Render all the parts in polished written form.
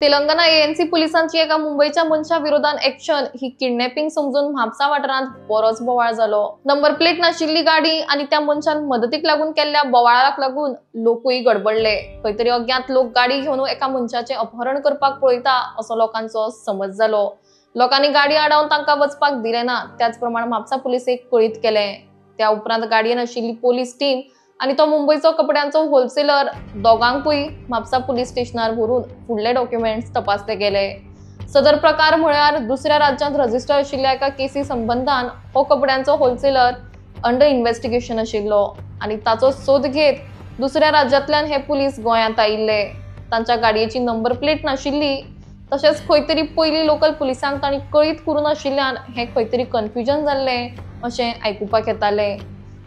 Telangana ANC पोलिसांची एका मुंबईच्या मनशा विरोधात ॲक्शन ही किडनॅपिंग समजून म्हापसा वाठारांत बरोच बोवाळ जालो। नंबर प्लेट नाशिल्ली गाडी आणि त्या मनशान मदतीक लागून केल्ल्या बोवाळाक लागून लोकूय गडबडले। खंय तरी अज्ञात लोक गाडी घेवन एका मनशाचे अपहरण करपाक पळयता असो लोकांचो समज जालो। लोकांनी गाडी आडावन तांकां वचपाक दिले ना, त्याच प्रमाण म्हापसा पुलिसेक कळीत केले। त्या उपरांत गाडयेन आशिल्ली पोलीस टीम आणि तो मुंबईचो कपड्यांचो होलसेलर दोगांकूय म्हापसा पुलीस स्टेशनार व्हरून फुडले डॉक्युमेंट्स तपासले गेले। सदर प्रकार म्हळ्यार दुसऱ्या राज्यांत रजिस्टर आशिल्ल्या एका केसी संबंधान हो कपड्यांचो होलसेलर अंडर इन्व्हेस्टिगेशन आशिल्लो आणि ताचो सोद घेत दुसऱ्या राज्यांतल्यान हे पुलीस गोंयांत आयिल्ले। तांच्या गाडयेची नंबर प्लेट नाशिल्ली, तशेंच खंय तरी पयली लोकल पुलिसांक तांणी कळीत करून आशिल्ल्यान हे खंय तरी कन्फ्युजन जाल्ले अशें आयकुपाक येताले।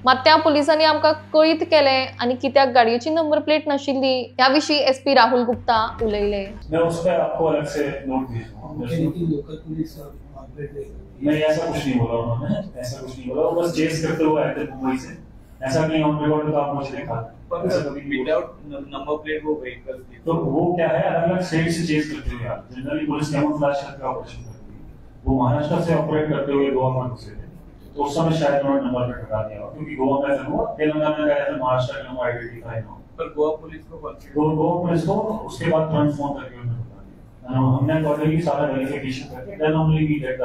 मात त्या पुलिसांनी आमकां कळीत केले आणि कित्याक गाडयेची नंबर प्लेट नाशिल्ली ह्या विशीं एसपी राहुल गुप्ता उलयले। मैं उस पर आपको अलग से नोट भेजूंगा। लोकल पुलिस मैं ऐसा कुछ नहीं बोला उन्होंने, ऐसा कुछ नहीं बोला। वो बस चेस करते हुए आए थे मुंबई से। ऐसा नहीं ऑन रिकॉर्ड तो आप मुझे दिखा विदाउट नंबर प्लेट वो व्हीकल थी, तो वो क्या है, अलग अलग स्टेट से चेस करते हुए आते। जनरली पुलिस कैमोफ्लेज करके ऑपरेशन करती है। वो महाराष्ट्र से ऑपरेट करते हुए गोवा में घुसे थे, तो उस समय शायद उन्होंने नंबर प्लेट हटा दिया, क्योंकि गोवा में था, तेलंगाना में गया था, महाराष्ट्र में आइडेंटिफाई ना। पर गोवा पुलिस को गोवा पुलिस को उसके बाद तुरंत फोन करके उन्होंने बता दिया। हमने अकॉर्डिंगली सारा वेरिफिकेशन करके then only we get the